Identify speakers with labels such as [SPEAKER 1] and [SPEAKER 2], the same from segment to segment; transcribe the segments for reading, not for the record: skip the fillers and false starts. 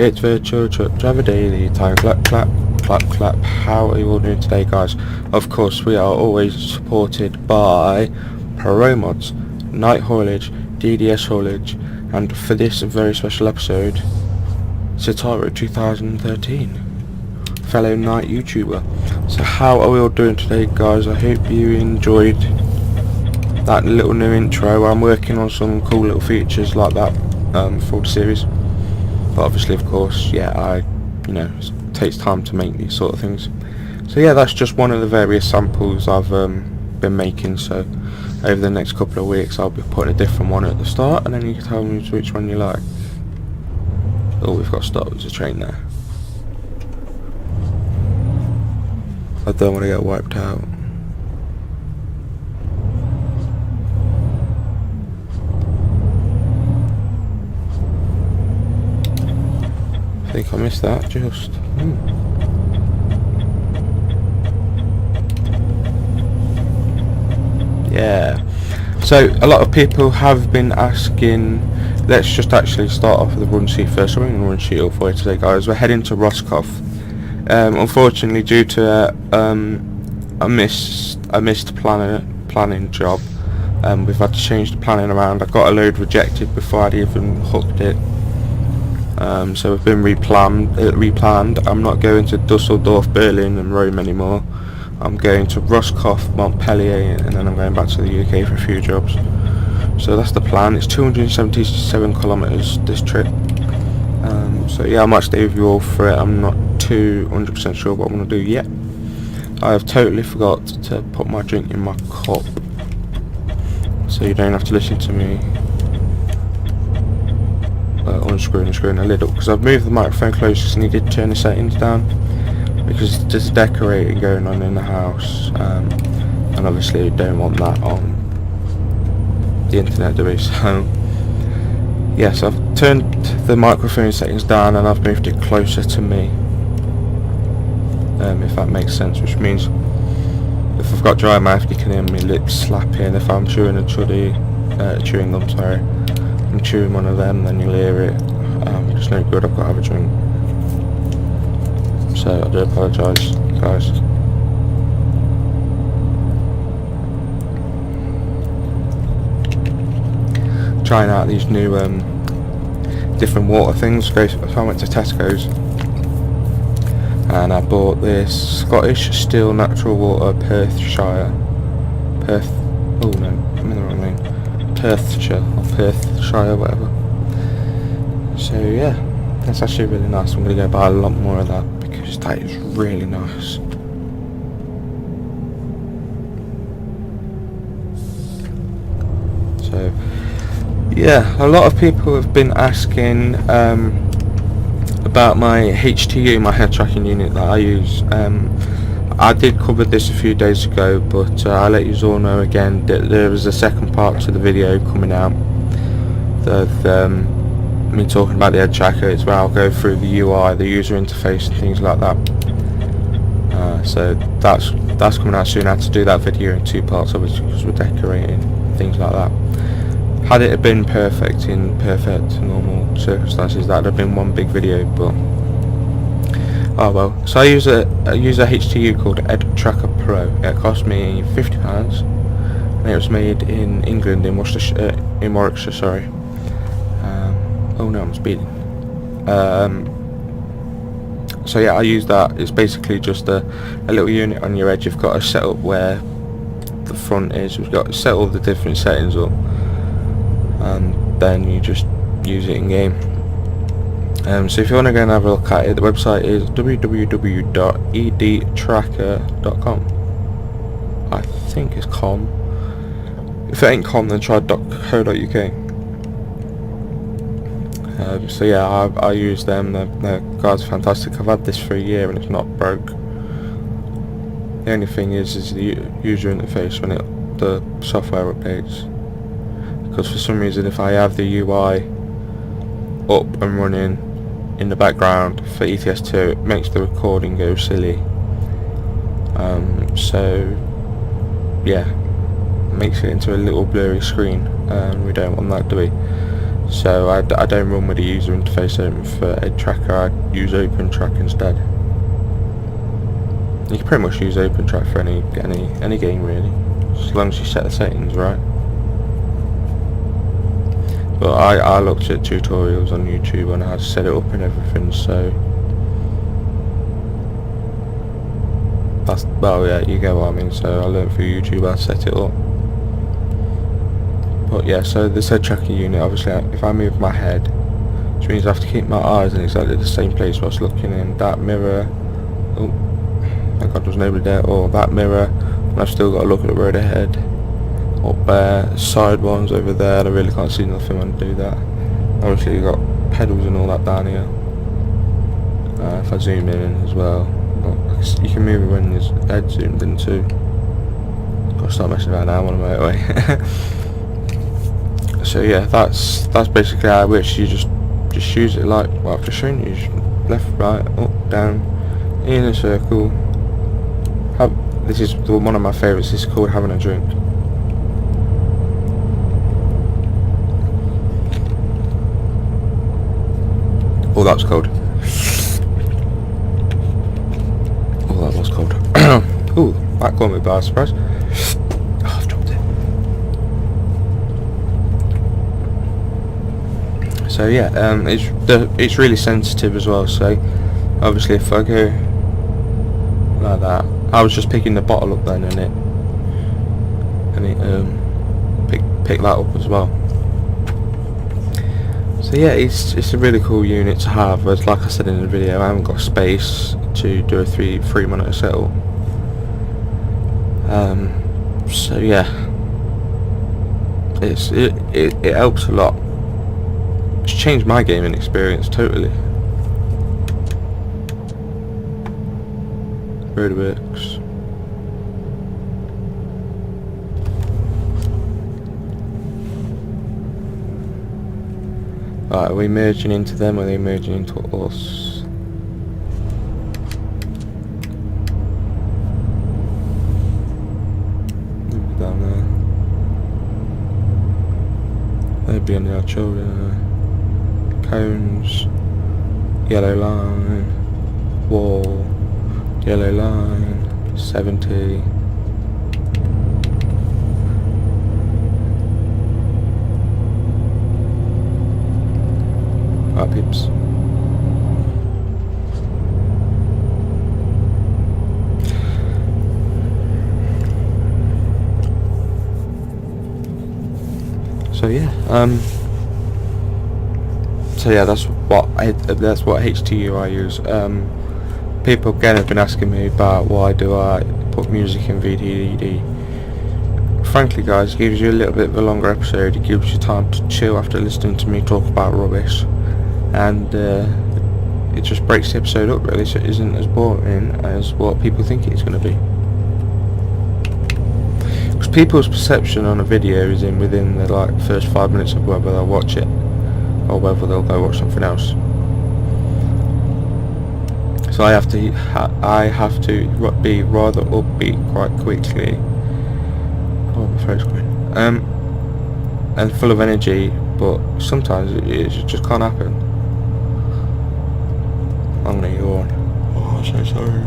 [SPEAKER 1] it's Virtual Truck Driver Daily time. Clap, clap, clap, clap. How are you all doing today, guys? Of course, we are always supported by Pro Mods, Night Haulage, DDS Haulage, and for this very special episode, Sataro 2013, fellow night YouTuber. So how are we all doing today, guys? I hope you enjoyed that little new intro. I'm working on some cool little features like that for the series, but obviously, of course, yeah, it takes time to make these sort of things. So yeah, that's just one of the various samples I've been making. So over the next couple of weeks I'll be putting a different one at the start, and then you can tell me which one you like. Oh, we've got to stop. There's a train there. I don't want to get wiped out. I think I missed that just. Yeah. So a lot of people have been asking. Let's just actually start off with the run sheet first. I'm going to run sheet up for you today, guys. We're heading to Roscoff. Unfortunately, due to a missed planning job, we've had to change the planning around. I got a load rejected before I'd even hooked it. So we've been replanned. I'm not going to Dusseldorf, Berlin and Rome anymore. I'm going to Roscoff, Montpellier, and then I'm going back to the UK for a few jobs. So that's the plan. It's 277 kilometers this trip. So yeah, I might stay with you all for it. I'm not 100% sure what I'm going to do yet. I have totally forgot to put my drink in my cup, so you don't have to listen to me unscrewing and screwing the lid up, because I've moved the microphone closer because I needed to turn the settings down, because there's decorating going on in the house, and obviously you don't want that on the internet, do we? So yes, I've turned the microphone settings down and I've moved it closer to me, if that makes sense, which means if I've got dry mouth you can hear my lips slapping. If I'm chewing chewing gum, sorry, I'm chewing one of them, then you'll hear it. It's no good, I've got to have a drink. So I do apologise, guys. Trying out these new different water things. So I went to Tesco's and I bought this Scottish Still Natural Water Perthshire. Oh no, I'm in the wrong lane. Perthshire or Perthshire, whatever. So yeah, that's actually really nice. I'm going to go buy a lot more of that because that is really nice. So yeah, a lot of people have been asking about my HTU, my head tracking unit that I use. I did cover this a few days ago, but I'll let you all know again that there is a second part to the video coming out of me talking about the head tracker. It's where I'll go through the UI, the user interface and things like that. So that's coming out soon. I had to do that video in two parts, obviously, because we're decorating, things like that. Had it been perfect in normal circumstances, that'd have been one big video, but oh well. So I use a HTU called Ed Tracker Pro. It cost me £50, and it was made in England, in Warwickshire, sorry. Oh no, I'm speeding. So yeah, I use that. It's basically just a little unit on your edge. You've got to set up where the front is. We've got to set all the different settings up, and then you just use it in game. So if you want to go and have a look at it, the website is www.edtracker.com. I think it's com. If it ain't com, then try .co.uk. So yeah, I use them. Their guides are fantastic. I've had this for a year and it's not broke. The only thing is the user interface when the software updates. Because for some reason, if I have the UI up and running in the background for ETS2, it makes the recording go silly. So yeah, makes it into a little blurry screen, and we don't want that, do we? So I don't run with the user interface open for Ed Tracker. I use OpenTrack instead. You can pretty much use OpenTrack for any game really, as long as you set the settings right. But I looked at tutorials on YouTube on how to set it up and everything, so that's, well yeah, you get what I mean. So I learned through YouTube how to set it up. But yeah, so the head tracking unit, obviously if I move my head, which means I have to keep my eyes in exactly the same place whilst looking in that mirror. Oh, thank God there's nobody there. Or that mirror, and I've still got to look at the road ahead. Up there, side ones over there, and I really can't see nothing when I do that. Obviously you've got pedals and all that down here. If I zoom in as well, you can move it when your head zoomed in too. Gotta start messing around now on the motorway. So yeah, that's basically how it works. You just use it like what I've just shown you. Left, right, up, down, in a circle. This is one of my favourites. This is called having a drink. Oh, that was cold. Oh, that was cold. Oh, that caught me by surprise. Oh, I've dropped it. So yeah, it's really sensitive as well. So obviously, if I go like that, I was just picking the bottle up then, and it picked that up as well. So yeah, it's a really cool unit to have. As like I said in the video, I haven't got space to do a three monitor setup. So yeah, it helps a lot. It's changed my gaming experience totally. Really works. Right, are we merging into them or are they merging into us? Down there. They'd be on the shoulder. Cones. Yellow line. Wall. Yellow line. 70. Right, peeps. So yeah, that's what HTU I use. People again have been asking me about why do I put music in VTDD. Frankly guys, it gives you a little bit of a longer episode. It gives you time to chill after listening to me talk about rubbish, and it just breaks the episode up really, so it isn't as boring as what people think it's going to be. Because people's perception on a video is within the first 5 minutes of whether they'll watch it or whether they'll go watch something else. So I have to be rather upbeat quite quickly. Oh, my throat's going. And full of energy, but sometimes it just can't happen. I'm gonna yawn. Oh, I'm so sorry.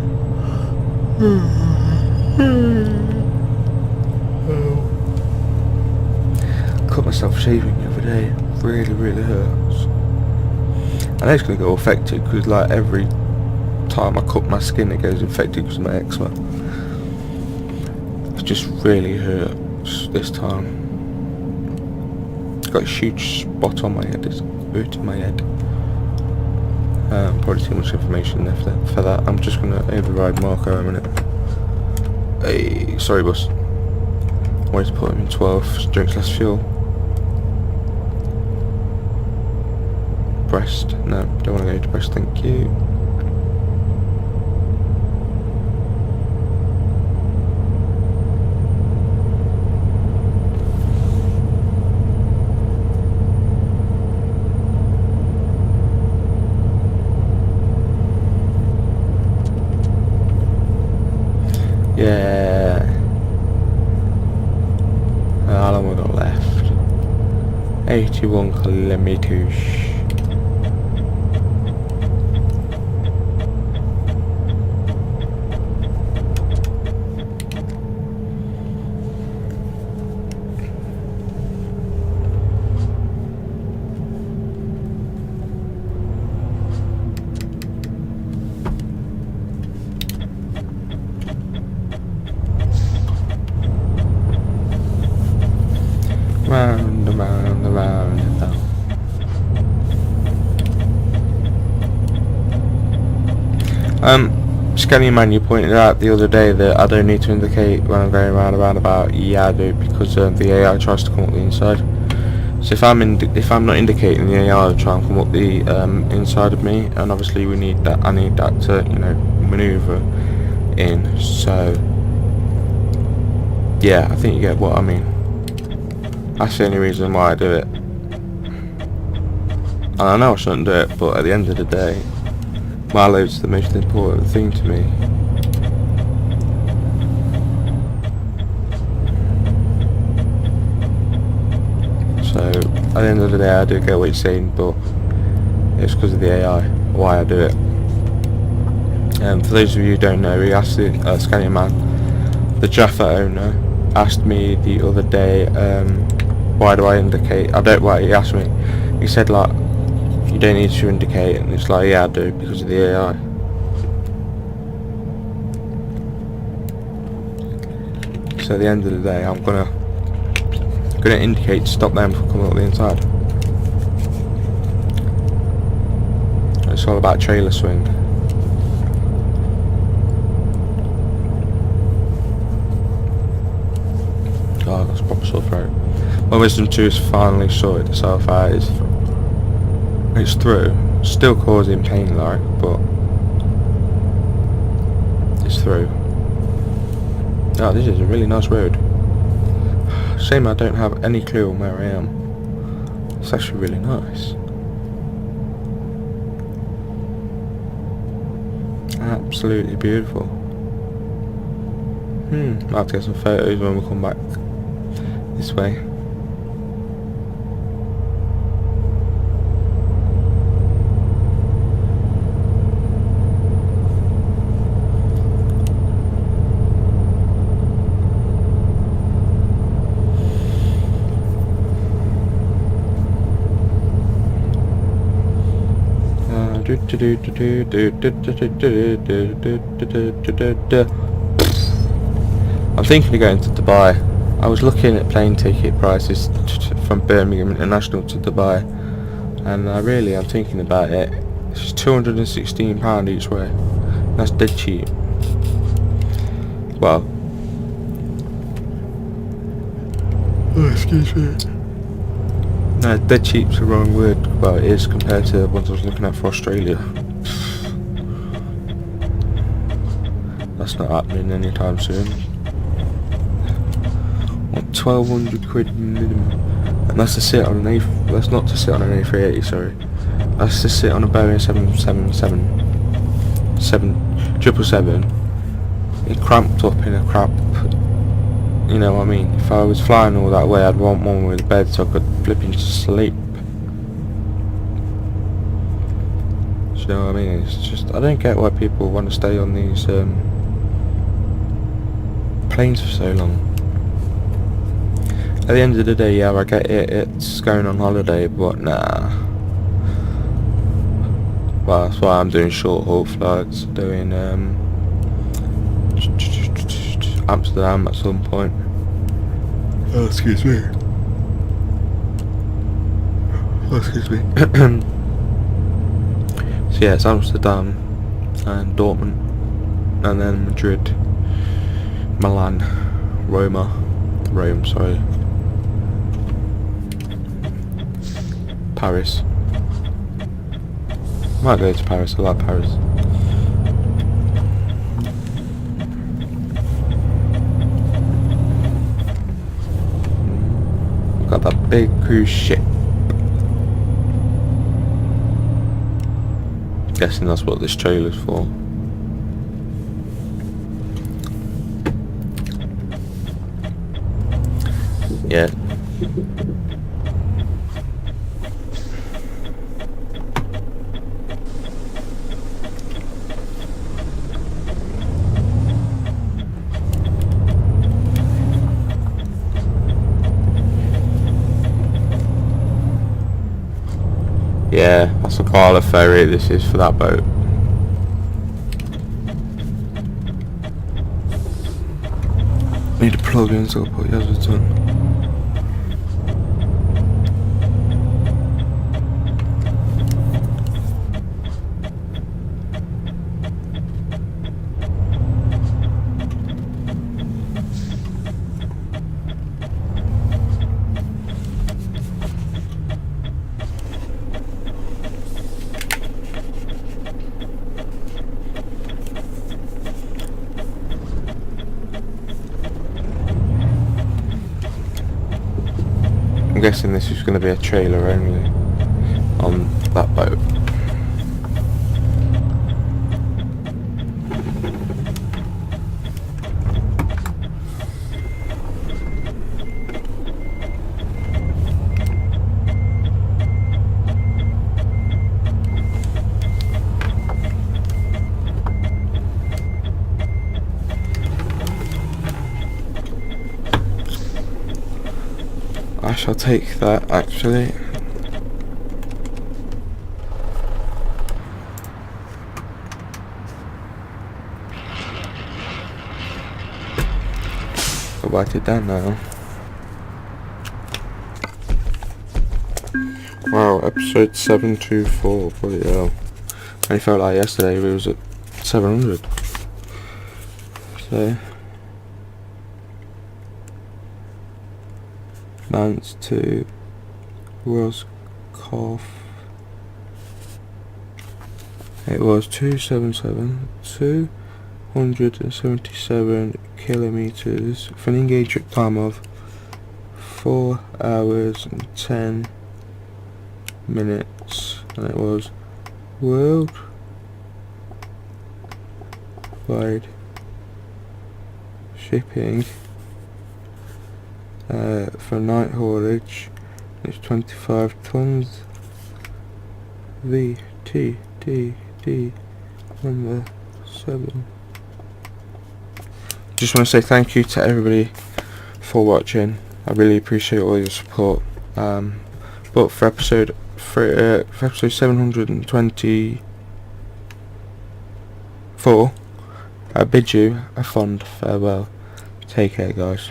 [SPEAKER 1] Cut myself shaving the other day. Really hurts. I know it's gonna go affected because every time I cut my skin it goes infected because of my eczema. It just really hurts this time. Got a huge spot on my head. It's hurting my head. Probably too much information there for that. I'm just gonna override Marco a minute. Hey, sorry boss. I wanted to put him in 12, drinks less fuel. Breast, no, don't want to go to breast, thank you. Yeah. How long we got left? 81 kilometers. Round and round and round and round. Scanning man, you pointed out the other day that I don't need to indicate when I'm going round and round about. Yeah, I do, because the AI tries to come up the inside. So if I'm not indicating, the AI will try and come up the inside of me, and obviously we need that. I need that to, you know, manoeuvre in. So yeah, I think you get what I mean. That's the only reason why I do it. And I know I shouldn't do it, but at the end of the day, my load's the most important thing to me. So at the end of the day, I do get what you're saying, but it's because of the AI why I do it. For those of you who don't know, we asked the Scanning Man, the Jaffa owner, asked me the other day, why do I indicate? I don't. Why he asked me. He said like, you don't need to indicate, and it's like, yeah, I do, because of the AI. So at the end of the day, I'm gonna indicate to stop them from coming up the inside. It's all about trailer swing. Oh, that's proper sore throat. My wisdom 2 is finally sorted itself out. It's through. Still causing pain like, but it's through. Oh, this is a really nice road. Shame I don't have any clue on where I am. It's actually really nice. Absolutely beautiful. I'll have to get some photos when we come back this way. I'm thinking of going to Dubai. I was looking at plane ticket prices from Birmingham International to Dubai, and I'm thinking about it. It's £216 each way. That's dead cheap. Well, excuse me. No, dead cheap's the wrong word. Well, it is compared to the ones I was looking at for Australia. That's not happening anytime soon. What, 1,200 quid minimum? And that's to sit on an A. That's not to sit on an A380. Sorry, that's to sit on a Boeing 777. It cramped up in a crap. You know what I mean? If I was flying all that way, I'd want one with a bed so I could flip into sleep. Do you know what I mean? It's just, I don't get why people want to stay on these planes for so long. At the end of the day, yeah, I get it, it's going on holiday, but nah. Well, that's why I'm doing short haul flights, doing Amsterdam at some point. Oh, excuse me. Oh, excuse me. So yeah, it's Amsterdam and Dortmund, and then Madrid, Milan, Rome, sorry, Paris. Might go to Paris, I like Paris. Got that big cruise ship. Guessing that's what this trailer's for. Yeah. That's a Gala ferry this is for that boat. Need to plug in, so I'll put Jazzycat on. I'm guessing this is going to be a trailer only on that boat. I shall take that actually. I'll write it down now. Wow, episode 724, bloody hell. I felt like yesterday we was at 700. So Lance to Roscoff. It was 277, 277 kilometers for an engaged trip time of 4 hours and 10 minutes, and it was world wide shipping. For night haulage, it's 25 tons. VTDD number 7. Just want to say thank you to everybody for watching. I really appreciate all your support. But for episode 724, I bid you a fond farewell. Take care, guys.